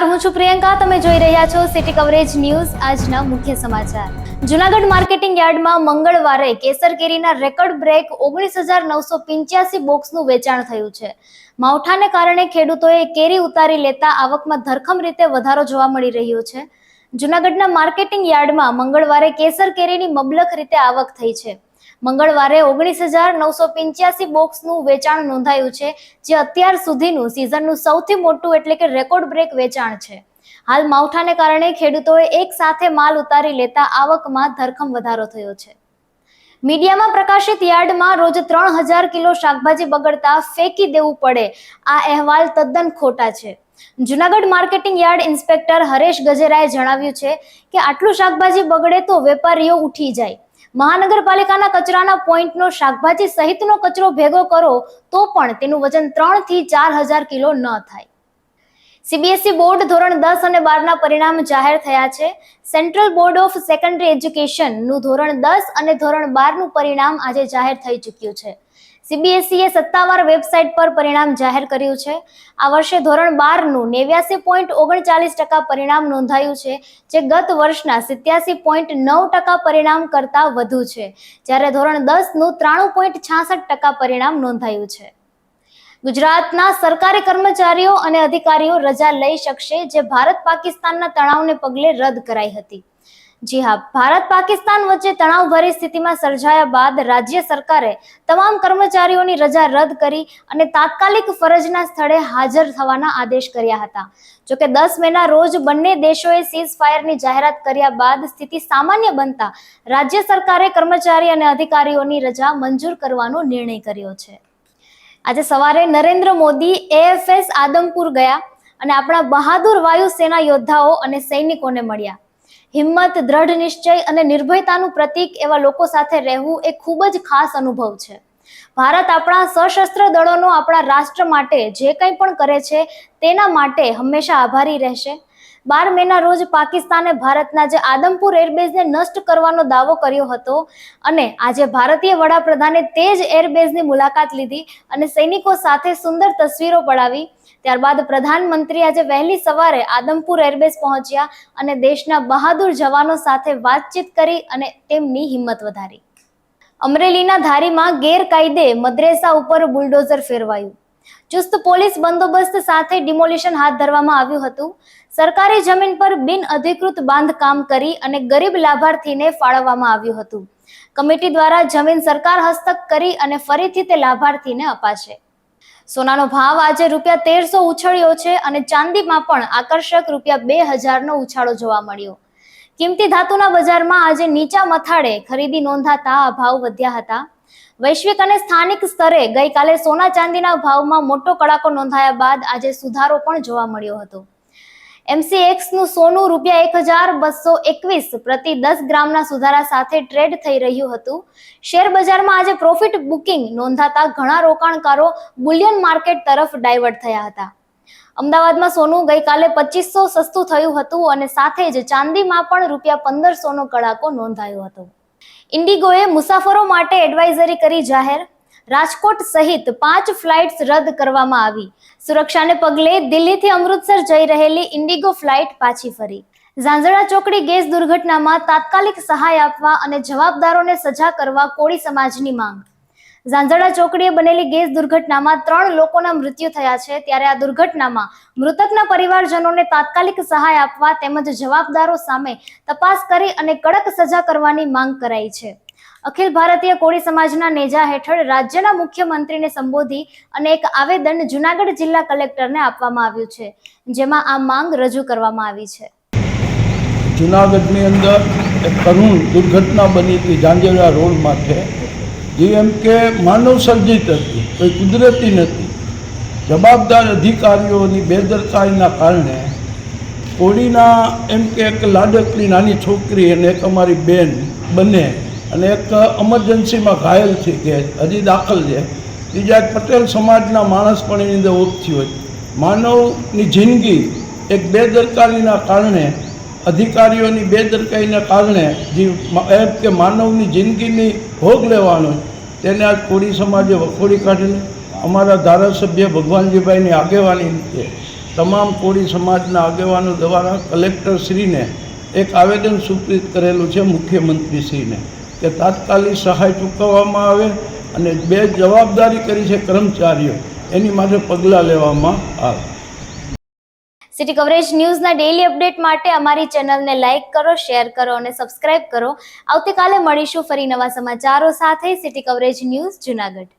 નમસ્કાર, હું છું પ્રિયંકા. તમે જોઈ રહ્યા છો સિટી કવરેજ ન્યૂઝ. આજના મુખ્ય સમાચાર. જૂનાગઢ માર્કેટિંગ યાર્ડમાં મંગળવારે કેસર કેરીના રેકોર્ડ બ્રેક 19,985 બોક્સનું વેચાણ થયું છે. માવઠાને કારણે ખેડૂતોએ કેરી ઉતારી લેતા આવકમાં ધરખમ રીતે વધારો જોવા મળી રહ્યો છે. જૂનાગઢના માર્કેટિંગ યાર્ડમાં મંગળવારે કેસર કેરીની મબલખ રીતે આવક થઈ છે. મંગળવારે 19,985 બોક્સનું વેચાણ નોંધાયું છે, જે અત્યાર સુધીનું સિઝનનું સૌથી મોટું એટલે કે રેકોર્ડ બ્રેક વેચાણ છે. હાલ માવઠાને કારણે ખેડૂતોએ એક સાથે માલ ઉતારી લેતા આવકમાં ધરખમ વધારો થયો છે. મીડિયામાં પ્રકાશિત યાર્ડમાં રોજ 3,000 કિલો શાકભાજી બગડતા ફેંકી દેવું પડે, આ અહેવાલ તદ્દન ખોટા છે. Junagadh marketing yard inspector Haresh ગજેરાએ જણાવ્યું છે કે આટલું શાકભાજી બગડે તો વેપારીઓ ઉઠી જાય. મહાનગરપાલિકાના કચરાના પોઈન્ટનો શાકભાજી સહિતનો કચરો ભેગો કરો તો પણ તેનું વજન 3 થી 4,000 કિલો ન થાય. સીબીએસઈ બોર્ડ ધોરણ 10 અને 12ના પરિણામ જાહેર થયા છે. સેન્ટ્રલ બોર્ડ ઓફ સેકન્ડરી એજ્યુકેશનનું ધોરણ 10 અને ધોરણ 12નું પરિણામ આજે જાહેર થઈ ચૂક્યું છે. સીબીએસઈએ સત્તાવાર વેબસાઇટ પર પરિણામ જાહેર કર્યું છે. આ વર્ષે ધોરણ 12નું 89.39% પરિણામ નોંધાયું છે, જે ગત વર્ષના 87.9% પરિણામ કરતાં વધુ છે, જ્યારે ધોરણ 10નું 93.66% પરિણામ નોંધાયું છે. ગુજરાતના સરકારી કર્મચારીઓ અને અધિકારીઓ રજા લઈ શકશે, જે ભારત પાકિસ્તાનના તણાવને પગલે રદ કરાઈ હતી. જી હા, ભારત પાકિસ્તાન વચ્ચે તણાવભરી સ્થિતિમાં સર્જાયા બાદ રાજ્ય સરકારે તમામ કર્મચારીઓની રજા રદ કરી અને તાત્કાલિક ફરજના સ્થળે હાજર થવાના આદેશ કર્યા હતા. જોકે 10 મેના રોજ બંને દેશોએ સીઝ ફાયરની જાહેરાત કર્યા બાદ સ્થિતિ સામાન્ય બનતા રાજ્ય સરકારે કર્મચારી અને અધિકારીઓની રજા મંજૂર કરવાનો નિર્ણય કર્યો છે. આજે સવારે નરેન્દ્ર મોદી એએફએસ આદમપુર ગયા અને આપણા બહાદુર વાયુસેના યોદ્ધાઓ અને સૈનિકોને મળ્યા. હિંમત, દ્રઢ નિશ્ચય અને નિર્ભયતાનું પ્રતીક એવા લોકો સાથે રહેવું એ ખૂબ જ ખાસ અનુભવ છે. ભારત આપણા સશસ્ત્ર દળોનો આપણા રાષ્ટ્ર માટે જે કંઈ પણ કરે છે તેના માટે હંમેશા આભારી રહેશે. 12 મેના રોજ પાકિસ્તાને ભારતના જે આદમપુર એરબેઝને નષ્ટ કરવાનો દાવો કર્યો હતો અને આજે ભારતીય વડાપ્રધાને તે જ એરબેઝની મુલાકાત લીધી અને સૈનિકો સાથે સુંદર તસવીરો પડાવી. ત્યારબાદ પ્રધાનમંત્રી આજે વહેલી સવારે આદમપુર એરબેઝ પહોંચ્યા અને દેશના બહાદુર જવાનો સાથે વાતચીત કરી અને તેમની હિંમત વધારી. અમરેલીના ધારીમાં ગેરકાયદે મદ્રેસા ઉપર બુલડોઝર ફેરવાયું. ચુસ્ત પોલીસ બંદોબસ્ત સાથે ડિમોલિશન હાથ ધરવામાં આવ્યું હતું. સરકારી જમીન પર બિનઅધિકૃત બાંધકામ કરી અને ગરીબ લાભાર્થીને ફાળવવામાં આવ્યું હતું. કમિટી દ્વારા જમીન સરકાર હસ્તક કરી અને ફરીથી તે લાભાર્થીને અપાશે. સોનાનો ભાવ આજે ₹1,300 ઉછળ્યો છે અને ચાંદીમાં પણ આકર્ષક ₹2,000નો ઉછાળો જોવા મળ્યો. કિંમતી ધાતુના બજારમાં આજે નીચા મથાળે ખરીદી નોંધાતા આ ભાવ વધ્યા હતા. વૈશ્વિક અને સ્થાનિક સ્તરે ગઈકાલે સોના ચાંદીના ભાવમાં મોટો કડાકો નોંધાયા બાદ આજે સુધારો પણ જોવા મળ્યો હતો. MCXનું સોનું ₹1,221 પ્રતિ 10 ગ્રામના સુધારા સાથે ટ્રેડ થઈ રહ્યું હતું. શેર બજારમાં આજે પ્રોફિટ બુકિંગ નોંધાતા ઘણા રોકાણકારો બુલિયન માર્કેટ તરફ ડાયવર્ટ થયા હતા. અમદાવાદમાં સોનું ગઈકાલે 2,500 સસ્તું થયું હતું અને સાથે જ ચાંદીમાં પણ ₹1,500નો કડાકો નોંધાયો હતો. ઇન્ડિગોએ મુસાફરો માટે એડવાઇઝરી કરી જાહેર. રાજકોટ સહિત 5 ફ્લાઇટ્સ રદ કરવામાં આવી. સુરક્ષાને પગલે દિલ્હીથી અમૃતસર જઈ રહેલી ઇન્ડિગો ફ્લાઇટ પાછી ફરી. ઝાંઝણા ચોકડી ગેસ દુર્ઘટનામાં તાત્કાલિક સહાય આપવા અને જવાબદારોને સજા કરવા કોળી સમાજની માંગ. ઝાંઝણા ચોકડીએ બનેલી ગેસ દુર્ઘટનામાં 3 લોકોના મૃત્યુ થયા છે, ત્યારે આ દુર્ઘટનામાં મૃતકના પરિવારજનોને તાત્કાલિક સહાય આપવા તેમજ જવાબદારો સામે તપાસ કરી અને કડક સજા કરવાની માંગ કરાઈ છે. અખિલ ભારતીય કોળી સમાજના નેજા હેઠળ રાજ્યના મુખ્યમંત્રીને સંબોધી અને એક આવેદન જૂનાગઢ જિલ્લા કલેક્ટરને આપવામાં આવ્યું છે, જેમાં આ માંગ રજૂ કરવામાં આવી છે. જૂનાગઢની અંદર એક કરુણ દુર્ઘટના બની હતી ઝાંઝરા રોડ માટે, જે એમ કે માનવ સર્જિત હતી, કોઈ કુદરતી નથી. જવાબદાર અધિકારીઓની બેદરકારીના કારણે કોળીના એમ કે એક લાડકડી નાની છોકરી અને એક અમારી બેન બંને અને એક એમરજન્સીમાં ઘાયલ થઈ ગયા, હજી દાખલ છે. બીજા એક પટેલ સમાજના માણસ પણ એની અંદર ઓફ થયો હોય. માનવની જિંદગી એક બેદરકારીના કારણે, અધિકારીઓની બેદરકારીના કારણે જે એમ કે માનવની જિંદગીની ભોગ લેવાનો તેને આજ કોળી સમાજે વખોડી કાઢીને અમારા ધારાસભ્ય ભગવાનજીભાઈની આગેવાની નીચે તમામ કોળી સમાજના આગેવાનો દ્વારા કલેક્ટરશ્રીને એક આવેદન સૂચિત કરેલું છે મુખ્યમંત્રીશ્રીને કે તાત્કાલિક સહાય ચૂકવવામાં આવે અને બે જવાબદારી કરી છે કર્મચારીઓ એની માટે પગલાં લેવામાં આવે. સિટી કવરેજ ન્યૂઝના ડેઇલી અપડેટ માટે અમારી ચેનલને લાઇક કરો, શેર કરો અને સબસ્ક્રાઇબ કરો. આવતીકાલે મળીશું ફરી નવા સમાચારો સાથે. City coverage news Junagadh.